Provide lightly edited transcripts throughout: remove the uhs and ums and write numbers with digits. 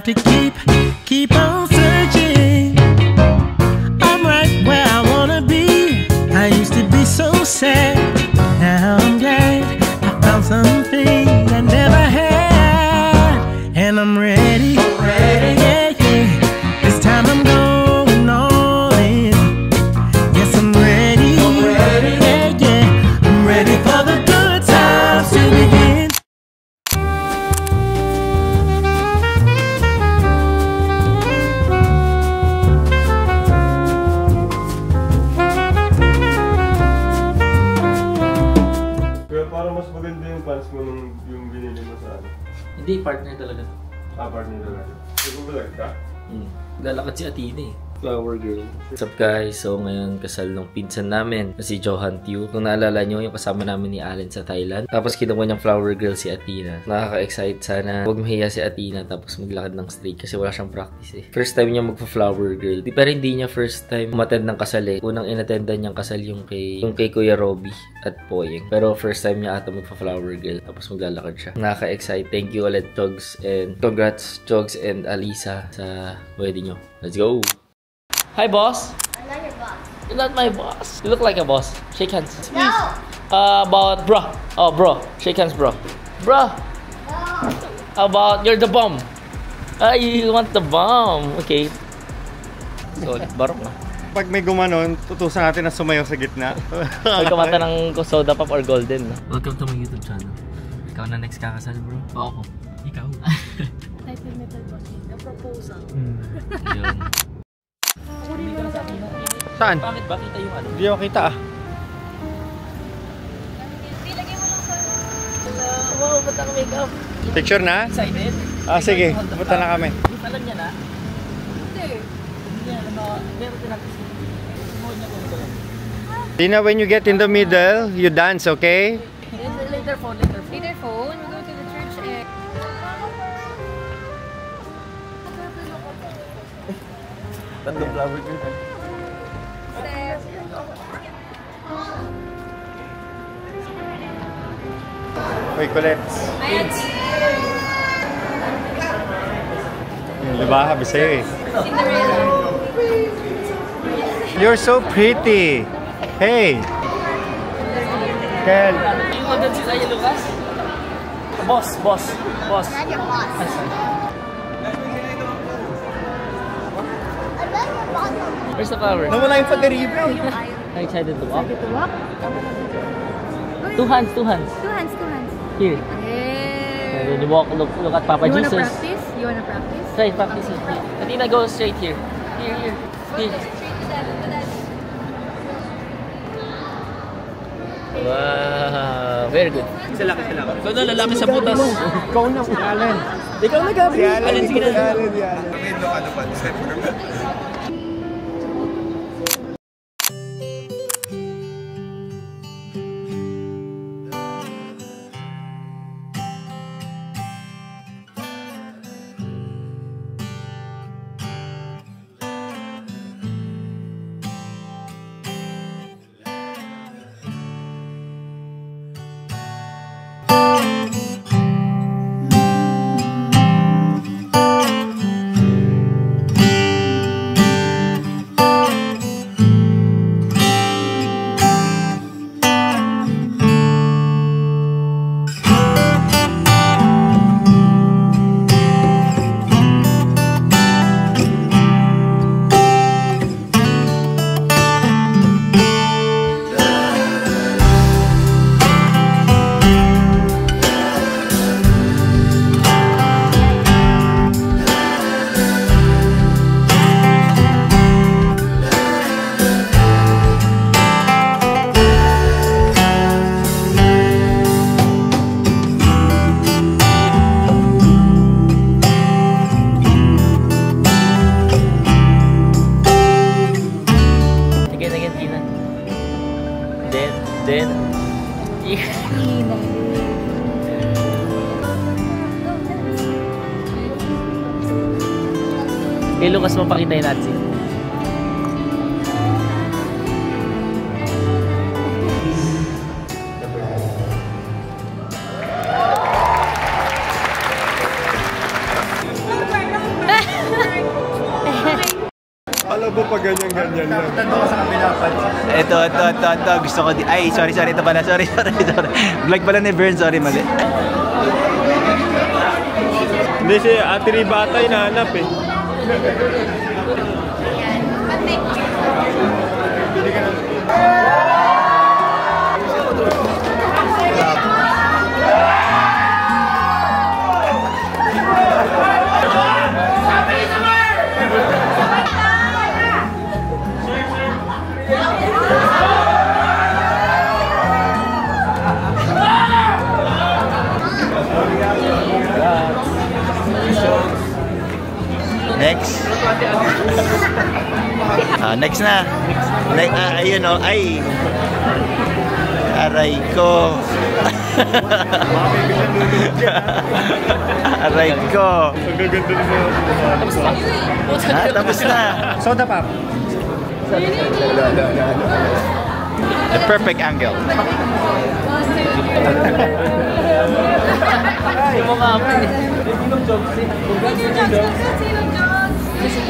have to keep on searching. I'm right where I wanna be. I used to be so sad. Now I'm glad I found something I never had, and I'm ready. Yeah, yeah. This time I'm going all in. Yes, I'm ready. Yeah, yeah. I'm ready for the good times to begin. Parang mas maganda yung pants mo nung yung binili mo sa ano? Hindi, partner talaga. Partner talaga. Nagbubulag ka? Lalakad si Athena eh. Flower girl. What's up guys? So ngayon kasal ng pinsan namin na si Johan Tew. Kung naalala nyo, yung kasama namin ni Allen sa Thailand. Tapos kinuha niyang flower girl si Athena. Nakaka-excite sana. Huwag mahiya si Athena tapos maglakad ng straight kasi wala siyang practice eh. First time niya magpa-flower girl. Pero hindi niya first time umattend ng kasal eh. Unang inattendan niyang kasal yung kay Kuya Robby at Poyeng. Pero first time niya ata magpa-flower girl tapos maglalakad siya. Nakaka-excite. Thank you ulit Chogs, and congrats Chogs and Alisa sa wedding nyo. Let's go! Hi, boss. I'm not your boss. You're not my boss. You look like a boss. Shake hands. No. About bro. Oh, bro. Shake hands, bro. Bro. No. How about you're the bomb? You want the bomb? Okay. So, barok na. Pag may gumanon, tutusan natin na sumayaw sa gitna. Pag kumanta ng soda pop or golden. No? Welcome to my YouTube channel. Ikaw na next kakasal, bro. O ako. Ikaw. Type metal boss. A proposal. Yun. Saan? Bakit ba kita yung ano? Hindi ako kita ah. Ilagay mo lang sa... Wow, ba't ang makeup? Picture na? Excited? Sige. Punta na kami. Alam niya na? Hindi. Hindi niya alam na meron din natin si Simoy niya kung gano'n. Tina, when you get in the middle, you dance, okay? Later phone. Later phone. We go to the church and... Tatlong flower girl. Uy, Colette. Ayan. Diba? Habi sa'yo eh. Cinderella. You're so pretty. Hey. Kel. You know that si Zaya Lucas? Boss. Not your boss. Where's the flower? Nawala yung pag-aribo. Are you excited to walk? To walk? Two hands. Two hands. Here. Yeah. And then you walk, look at Papa You wanna Jesus. practice? You wanna practice? Try practice it. Athena, go straight here. Here. Wow, very good. Sila ka. Ikaw na lalaki sa butas. Ikaw na, si Allen. Ikaw na, Gabi. Alin, sige na. Kay Lucas mapakita yung natin. Malabo pa ganyan-ganyan lang. Ito. Gusto ko ay, sorry. Ito pala. Sorry. Vlog pala ni Vern. Sorry, mali. Hindi si Ate Ribata hinahanap eh. Next. Next na. Ayun o. Ay. Aray ko. Aray ko. Magaganda na Tapos na. Soda pop. The perfect angle.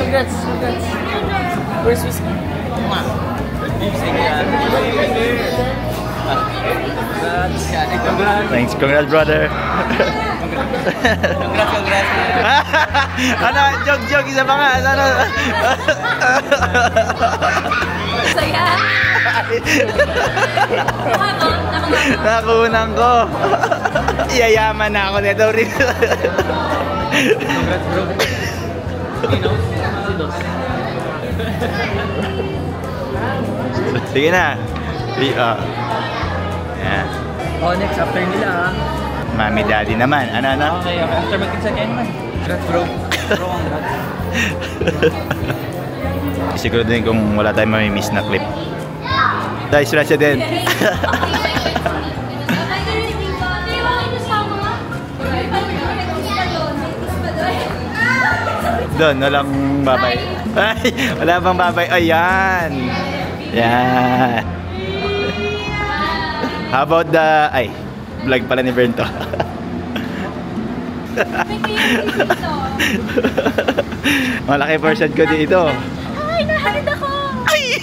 Congrats. Where's whiskey? Thanks. Congrats, brother. Congrats. Ano? Joke. Isa pa nga. Ano? Saya. Nakunan ko. Yayaman na ako nito rin. Congrats, bro. Sige na. Yeah. Oh, next after nila Mami, daddy naman. Ano? Okay, after magkita kayo naman. Congrats, bro. Siguro din kung wala tayong mamimiss na clip. Dice Resident. Doon, walang babay. Ay, wala bang babay. Ayan. Yan. How about the... Ay, vlog pala ni Bern to. Malaki portion ko dito. Ay, nahalid ako. Ay,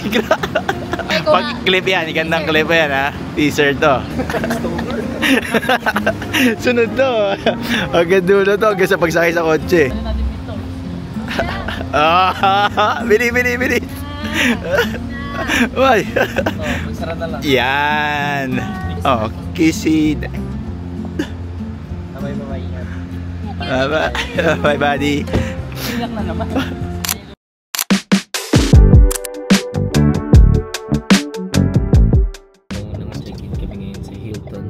pag clip yan, igandang clip yan ha. Teaser to. Sunod to. Hanggang dulo to, hanggang sa pagsakay sa kotse. Bili. Uy. Magsara na lang. Yan. Oh, kissy. Bye, buddy. Iyak na naman. Check-in kami ngayon sa Hilton.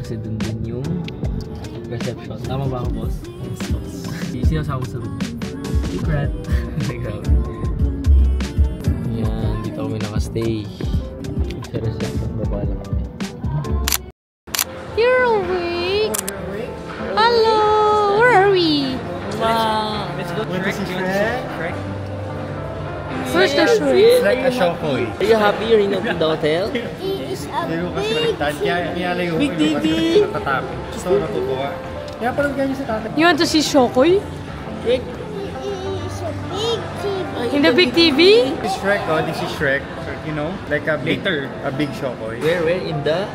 Kasi dun yung reception. Tama ba ako, boss? Yes, boss. Sinasama sa room. Secret. Yan, dito kami nakastay. Sa reception, baba lang kami. You're awake. Hello. Where are we? Wow. Where's the Shrek? It's like a shokoy. Are you happy you're in the hotel? It is a Big TV. So, natutuwa. Kaya parang ganyan sa tatay. You want to see Shokoy? Rick? In the big TV? This is Shrek, this is Shrek. You know, like a big shokoy. Where? In the?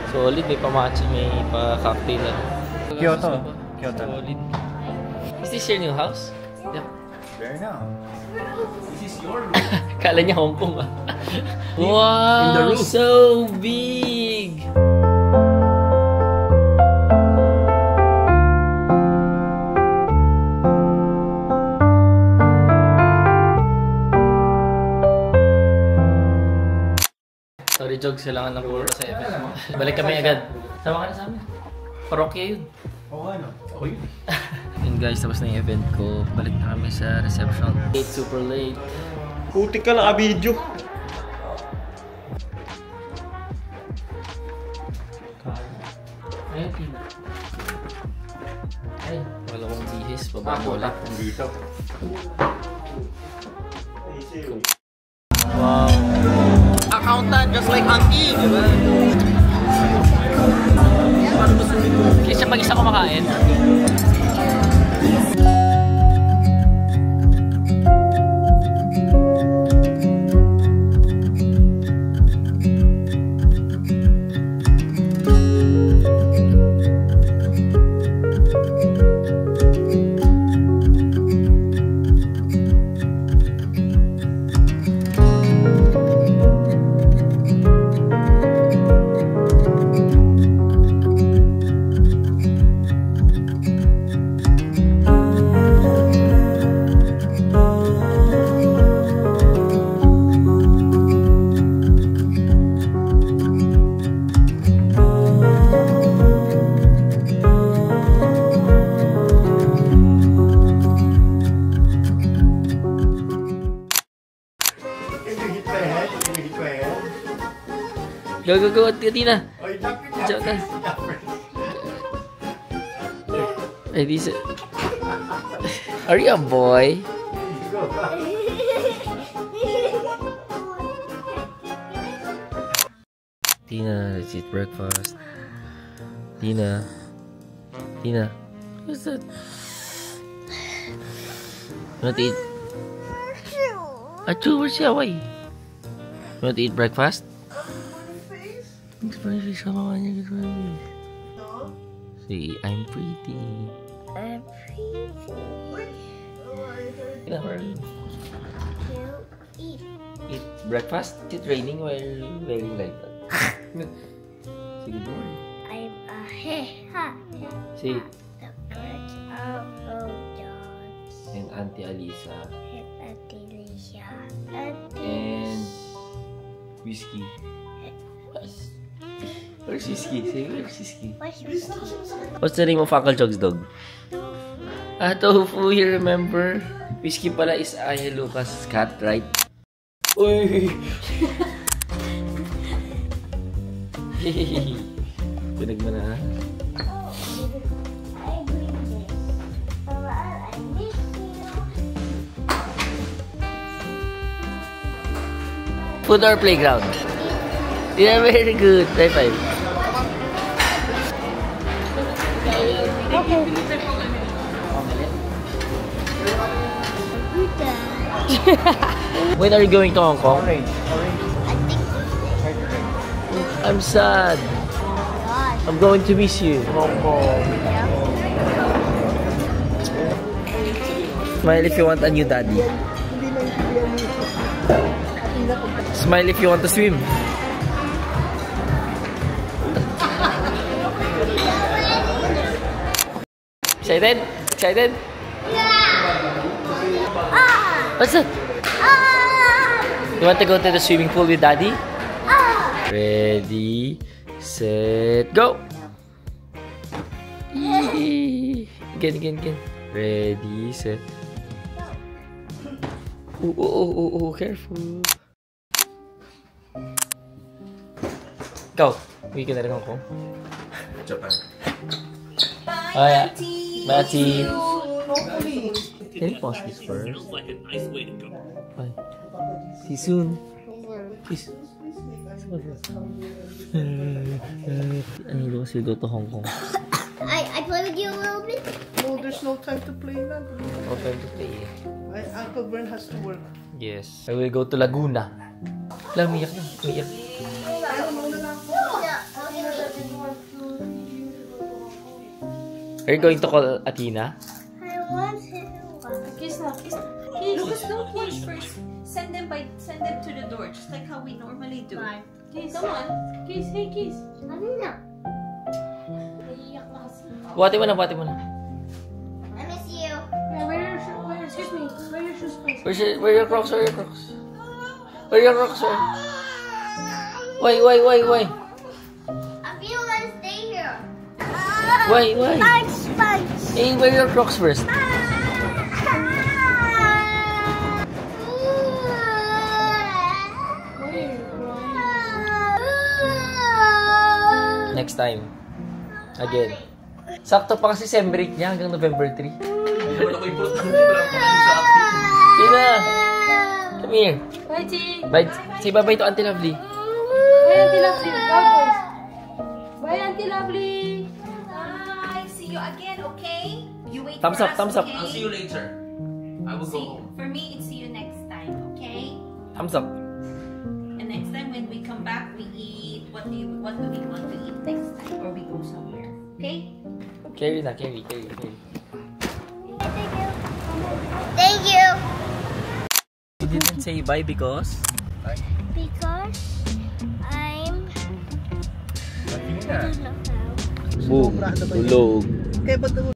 Solid, may pamachi, may pa-cocktail na. Kyoto. Solid. Is this your new house? Yeah. Very now. Kala niya Hong Kong ah. Wow! In the roof. So big! Sorry, Jogs. Kailangan lang puro sa event. Balik kami agad. Sama ka na sa amin. Parokya yun. Oo, ano? Oo yun. Yun guys, tapos na yung event ko. Balik na kami sa reception. Late, super late. Putik ka naka-video. Ayun, Tina. Ay, wala kong bihis. Baba mo ulit. Dito. Wow. Accountant, just like Anki. kumakain. Go, Tina. Jump. Hey, this. Are you a boy? Tina, let's eat breakfast. Tina. What's that? You want to eat? Achoo, where's your way? You want to eat breakfast? See, I'm pretty. I'm pretty. Eat. Eat breakfast? Is it raining while wearing like that? Say good morning. I'm a ha. Say, The birds are dogs. and Auntie Alisa. And Auntie Lisa. And Whiskey. Where's Whiskey? Say, where's Whiskey? What's the name of Uncle Chog's dog? Tofu, you remember? Whiskey pala is Aya Lucas' cat, right? Uy! Pinag mo na, ha? Food or playground? Yeah, very good. High five. When are you going to Hong Kong? I'm sad. I'm going to miss you. Smile if you want a new daddy. Smile if you want to swim. Excited? Excited? What's that? You want to go to the swimming pool with daddy? Ready, set, go! Yee. Again. Ready, set. Oh, careful. Go. We can Hong Kong. Japan. Oh yeah. Matty. Can you pause this first? Bye. See you soon. Peace. Lucas will go to Hong Kong. I play with you a little bit. No, there's no time to play now. No time to play. Uncle Vern has to work. Yes. I will go to Laguna. Umiyak na. Umiyak. Are you going to call Athena? I want to. Kiss now, kiss. Lucas, don't watch first. Send them to the door, just like how we normally do. Kiss, come on. Kiss, hey, kiss. Buhati mo na. I miss you. Excuse me, wear your shoes first. Where your Crocs? Where your Crocs? Why? I feel want to stay here. Why? Sponge. Hey, wear your Crocs first. Next time. Again. Sakto pa kasi sem break niya hanggang November 3. Tina! Come here. Bye, Chi. Bye. Say bye-bye to Auntie Lovely. Bye, Auntie Lovely. Bye, boys. Bye, Auntie Lovely. Bye, see see you again, okay? You wait Thumbs for up, us, thumbs up. okay? I'll see you later. I will go See, home. for me, it's see you next time, okay? Thumbs up. And next time when we come back, we eat. What do we want to eat next time? Or we go somewhere, okay? Carry na, carry. Thank you. You didn't say bye because? Because I'm Boom. Tulog. Kaya ba't